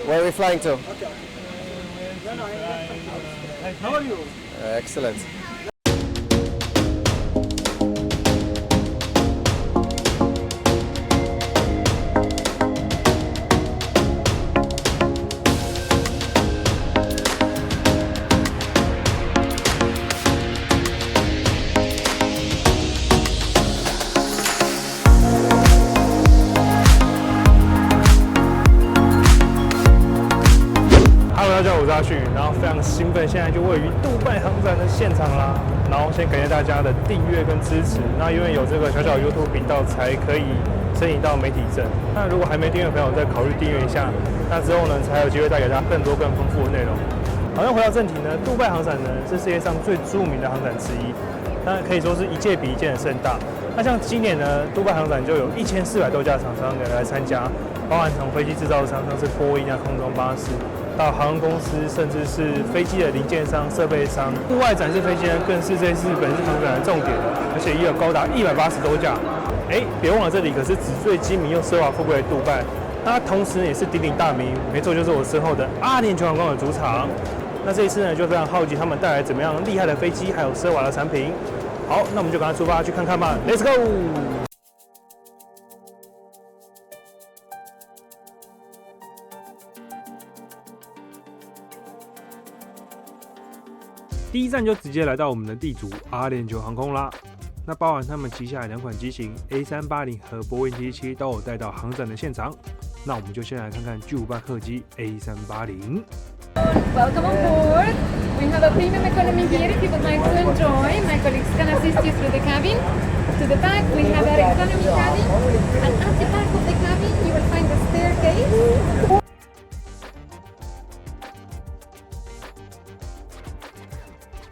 Where are we flying to? How are you? Excellent. Hello， 大家好，我是阿旭，然后非常兴奋，现在就位于杜拜航展的现场啦。然后先感谢大家的订阅跟支持。那因为有这个小小 YouTube 频道，才可以申请到媒体证。那如果还没订阅的朋友，再考虑订阅一下。那之后呢，才有机会带给大家更多更丰富的内容。好，那回到正题呢，杜拜航展呢是世界上最著名的航展之一，那可以说是一届比一届的盛大。那像今年呢，杜拜航展就有1400多家厂商来参加，包含从飞机制造商，像是波音啊、空中巴士，到航空公司，甚至是飞机的零件商、设备商。户外展示飞机呢，更是这次本次航展的重点，而且也有高达180多架。别忘了这里可是纸醉金迷又奢华富贵的杜拜，那它同时也是鼎鼎大名，没错，就是我身后的阿联酋航空的主场。那这一次呢，就非常好奇他们带来怎么样厉害的飞机，还有奢华的产品。好，那我们就赶快出发去看看吧 ，Let's go！ 第一站就直接来到我们的地主阿联酋航空啦。那包含他们旗下的2款机型 A380 和波音777都有带到航展的现场。那我们就先来看看巨无霸客机 A380。Welcome on board. We have a premium economy here if you would like to enjoy. My colleagues can assist you through the cabin. To the back, we have our economy cabin. And at the back of the cabin, you will find the staircase.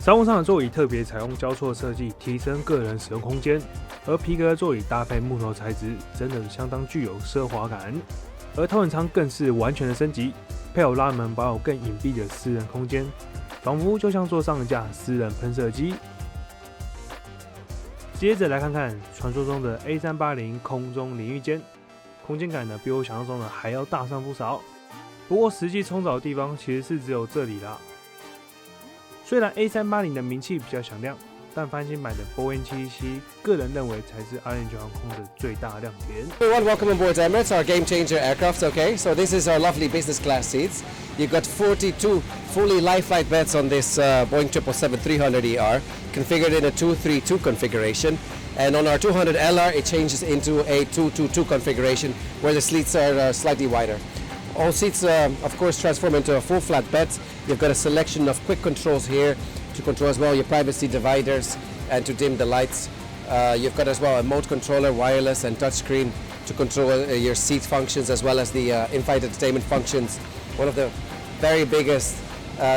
商务舱的座椅特别采用交错设计，提升个人使用空间。而皮革的座椅搭配木头材质，真的相当具有奢华感。而头等舱更是完全的升级，配有拉门，保有更隐蔽的私人空间，仿佛就像坐上一架私人喷射机。接着来看看传说中的 A380 空中淋浴间，空间感呢比我想象中的还要大上不少。不过实际冲澡的地方其实是只有这里啦。虽然 A380 的名气比较响亮，但翻新版的波音777，个人认为才是阿联酋航空的最大亮点。 Everyone, welcome on board Emirates, our game changer aircraft. Okay, so this is our lovely business class seats. You've got 42 fully live flight beds on this Boeing 777-300ER, configured in a 232 configuration. And on our 200LR, it changes into a 222 configuration, where the seats are slightly wider. All seats, of course, transform into a full flat bed. You've got a selection of quick controls here to control as well your privacy dividers and to dim the lights. You've got as well a mode controller, wireless and touchscreen to control your seat functions as well as the in-flight entertainment functions. One of the very biggest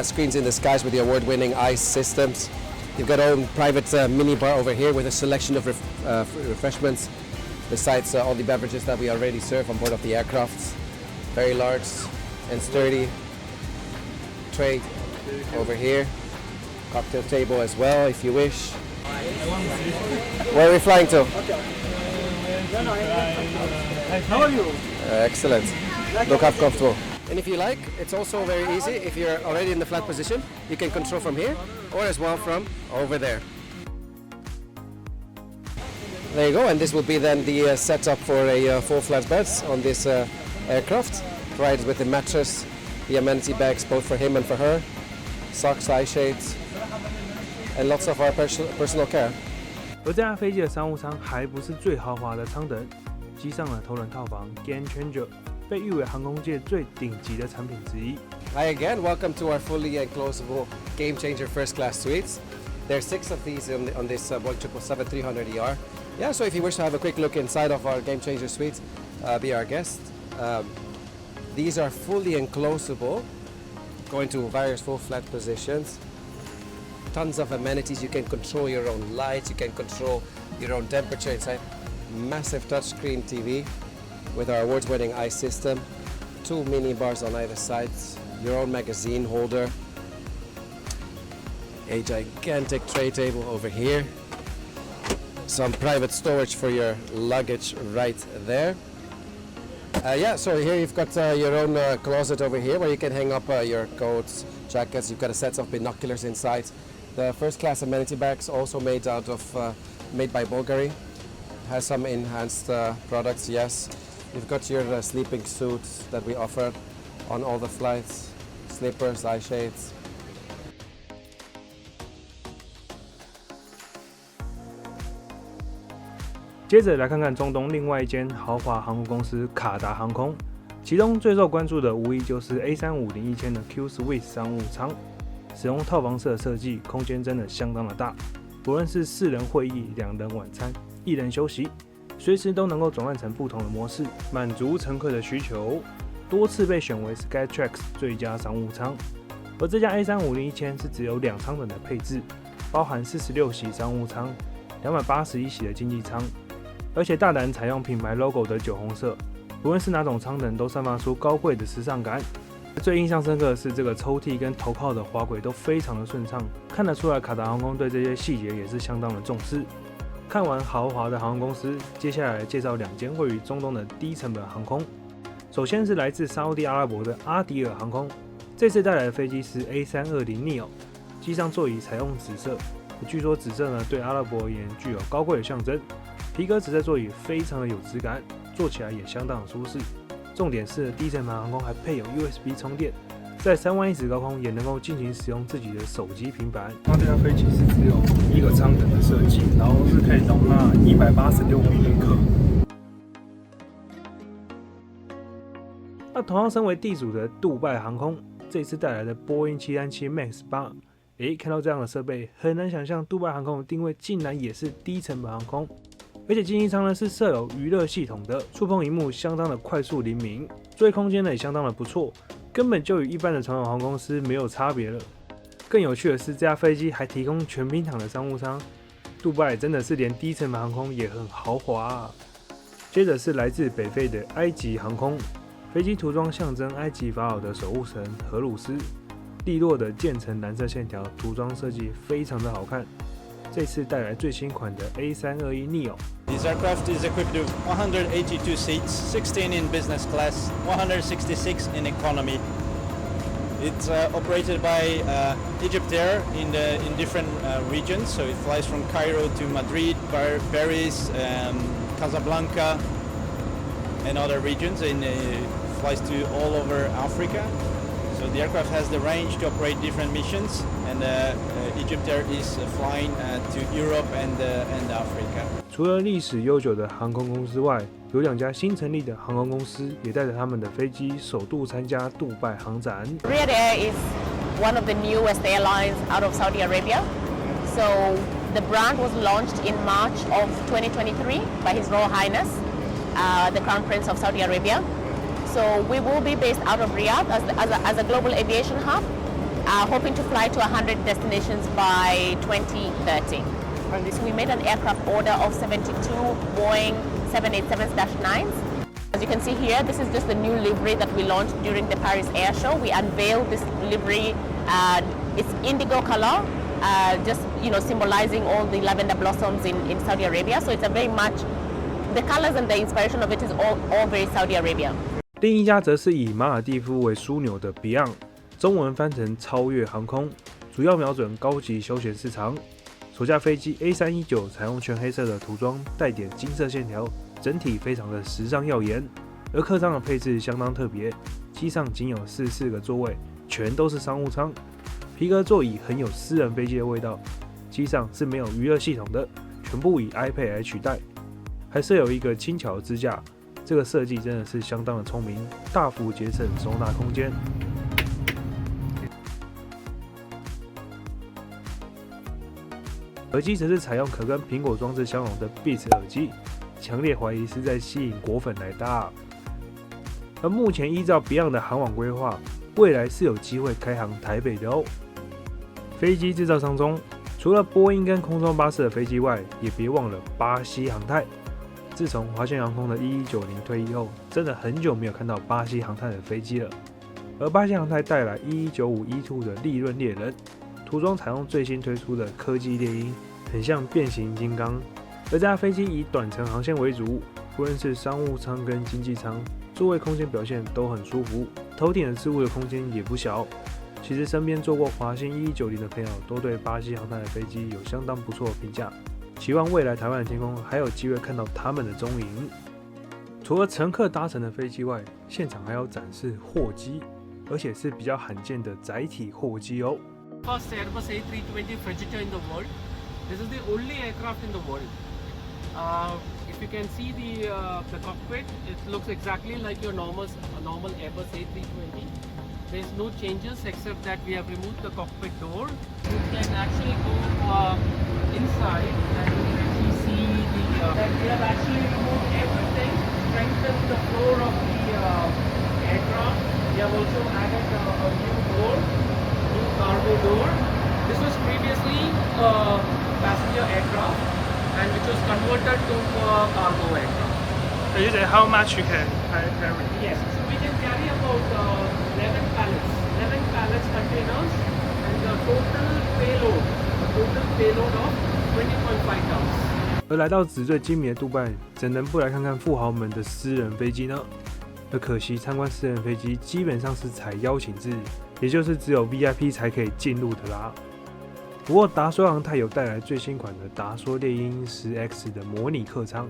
screens in the skies with the award-winning ICE systems. You've got own private mini bar over here with a selection of refreshments, besides all the beverages that we already serve on board of the aircraft. Very large and sturdy tray over here. Cocktail table as well, if you wish. Where are we flying to? How are you? Excellent. Look how comfortable. And if you like, it's also very easy. If you're already in the flat position, you can control from here or as well from over there. There you go, and this will be then the setup for a full flat bed on this aircraft, provided with the mattress, the amenity bags both for him and for her, socks, eye shades, and lots of our personal care. 而这架飞机的商务舱还不是最豪华的舱等，机上的头等套房 Game Changer 被誉为航空界最顶级的产品之一。Hi again, welcome to our fully enclosable Game Changer first class suites. There are 6 of these on this Boeing 777-300ER. Yeah, so if you wish to have a quick look inside of our Game Changer suite, be our guest. These are fully enclosable, going to various full flat positions. Tons of amenities. You can control your own lights, you can control your own temperature inside. Massive touchscreen TV with our awards-winning ICE system. 2 mini bars on either side. Your own magazine holder. A gigantic tray table over here. Some private storage for your luggage right there. Yeah, so here you've got your own closet over here where you can hang up your coats, jackets. You've got a set of binoculars inside. The first class amenity bags also made by Bulgari. Has some enhanced products, yes. You've got your sleeping suits that we offer on all the flights, slippers, eye shades. 接着来看看中东另外一间豪华航空公司卡达航空，其中最受关注的无疑就是 A350-1000的 Q Suite 商务舱，使用套房式的设计，空间真的相当的大，不论是4人会议、2人晚餐、1人休息，随时都能够转换成不同的模式，满足乘客的需求，多次被选为 Skytrax 最佳商务舱。而这架 A350-1000是只有2舱等的配置，包含46席商务舱、281席的经济舱。而且大胆采用品牌 logo 的酒红色，不论是哪种舱等都散发出高贵的时尚感。最印象深刻的是这个抽屉跟头靠的滑轨都非常的顺畅，看得出来卡达航空对这些细节也是相当的重视。看完豪华的航空公司，接下来介绍2间位于中东的低成本航空。首先是来自沙烏地阿拉伯的阿迪尔航空，这次带来的飞机是 A320neo， 机上座椅采用紫色，据说紫色呢对阿拉伯而言具有高贵的象征。皮革紫色座椅非常的有质感，坐起来也相当的舒适。重点是低成本航空还配有 USB 充电，在3万英尺高空也能够尽情使用自己的手机平板。它这架飞机是只有1个舱等的设计，然后是可以容纳186名旅客。那同样身为地主的杜拜航空，这次带来的波音737 MAX 8，看到这样的设备，很难想象杜拜航空的定位竟然也是低成本航空。而且经济舱呢是设有娱乐系统的，触碰萤幕相当的快速灵敏，座位空间呢也相当的不错，根本就与一般的传统航空公司没有差别了。更有趣的是，这架飞机还提供全平躺的商务舱，杜拜真的是连低成本航空也很豪华啊。接着是来自北非的埃及航空，飞机涂装象征埃及法老的守护神荷鲁斯，利落的渐层蓝色线条，涂装设计非常的好看。这次带来最新款的 A321neo。This aircraft is equipped with 182 seats, 16 in business class, 166 in economy. It's operated by Egyptair in different regions, so it flies from Cairo to Madrid, Paris, Casablanca, and other regions, and it flies to all over Africa. So the aircraft has the range to operate different missions, and Egyptair is flying to Europe and Africa. 除了历史悠久的航空公司外，有2家新成立的航空公司也带着他们的飞机首度参加杜拜航展。Riyadh Air is one of the newest airlines out of Saudi Arabia. So the brand was launched in March of 2023 by His Royal Highness, the Crown Prince of Saudi Arabia. So we will be based out of Riyadh as a global aviation hub, hoping to fly to 100 destinations by 2030. So we made an aircraft order of 72 Boeing 787-9s. As you can see here, this is just the new livery that we launched during the Paris Air Show. We unveiled this livery. It's indigo color, just symbolizing all the lavender blossoms in Saudi Arabia. So it's a very much, the colors and the inspiration of it is all very Saudi Arabia. 另一家则是以马尔地夫为枢纽的 Beyond， 中文翻成超越航空，主要瞄准高级休闲市场。首架飞机 A319 采用全黑色的涂装，带点金色线条，整体非常的时尚耀眼。而客舱的配置相当特别，机上仅有44个座位，全都是商务舱，皮革座椅很有私人飞机的味道。机上是没有娱乐系统的，全部以 iPad 来取代，还设有一个轻巧的支架。这个设计真的是相当的聪明，大幅节省收纳空间。耳机则是采用可跟苹果装置相容的 Beats 耳机，强烈怀疑是在吸引果粉来搭。而目前依照 Beyond 的航网规划，未来是有机会开航台北的哦。飞机制造商中，除了波音跟空中巴士的飞机外，也别忘了巴西航太。自从华信航空的1190退役后，真的很久没有看到巴西航太的飞机了。而巴西航太带来1195 E2 的利润猎人，涂装采用最新推出的科技猎鹰，很像变形金刚。而这架飞机以短程航线为主，不论是商务舱跟经济舱，座位空间表现都很舒服，头顶的置物的空间也不小。其实身边坐过华信1190的朋友都对巴西航太的飞机有相当不错的评价，期望未来台湾的天空还有机会看到他们的踪影。除了乘客搭乘的飞机外，现场还有展示货机，而且是比较罕见的载体货机哦。First Airbus A320 Frigidaire in the world. This is the only aircraft in the world. If you can see the cockpit, it looks exactly like your normal Airbus A320. There's no changes except that we have removed the cockpit door. You can actually go inside and you can actually see that we have actually removed everything, strengthened the floor of the aircraft. We have also added a new door, new cargo door. This was previously a passenger aircraft and which was converted to a cargo aircraft. So you say how much you can carry? Yes, so we can carry about 11 pallets containers and the total payload of 20.5 tons. 而来到纸醉金迷的杜拜，怎能不来看看富豪们的私人飞机呢？而可惜参观私人飞机基本上是采邀请制，也就是只有 VIP 才可以进入的啦。不过达索航太有带来最新款的达索猎鹰 10X 的模拟客舱，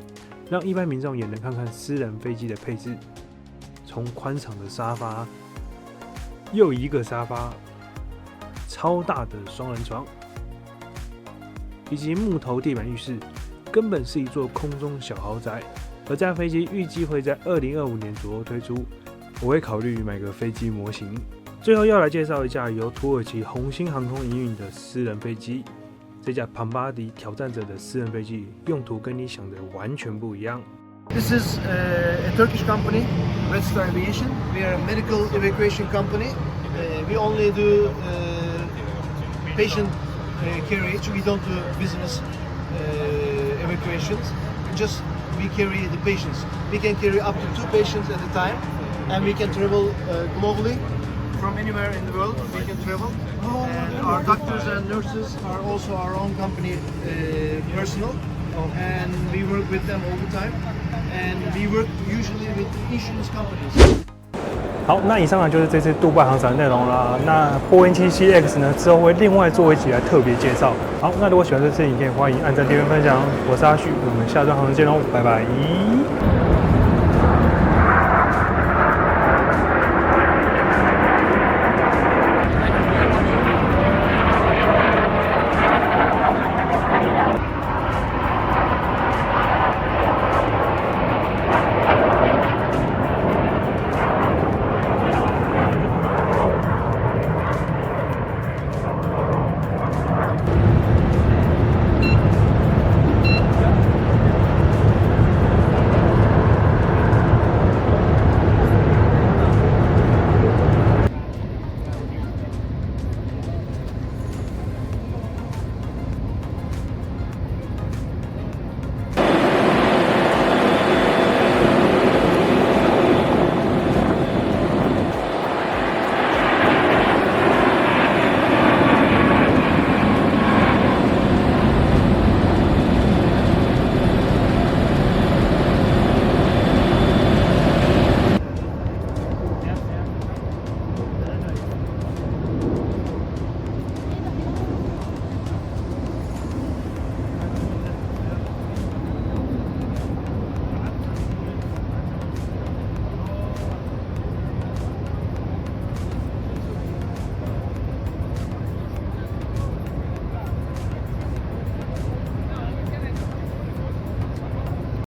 让一般民众也能看看私人飞机的配置，从宽敞的沙发，又一个沙发，超大的双人床，以及木头地板浴室，根本是一座空中小豪宅。而这架飞机预计会在2025年左右推出，我会考虑买个飞机模型。最后要来介绍一架由土耳其红星航空营运的私人飞机，这架庞巴迪挑战者的私人飞机用途跟你想的完全不一样。This is a Turkish company, Red Star Aviation. We are a medical evacuation company. We only do patient carriage. We don't do business evacuations. We carry the patients. We can carry up to 2 patients at a time, and we can travel globally. From anywhere in the world, we can travel. And our doctors and nurses are also our own company personnel, and we work with them all the time. And we work usually with insurance companies. 好，那以上呢就是这次杜拜航展的内容啦。那波音777X呢之后会另外做一集来特别介绍。好，那如果喜欢这次影片，欢迎按赞、订阅、分享。我是阿旭，我们下段航展见喽，拜拜。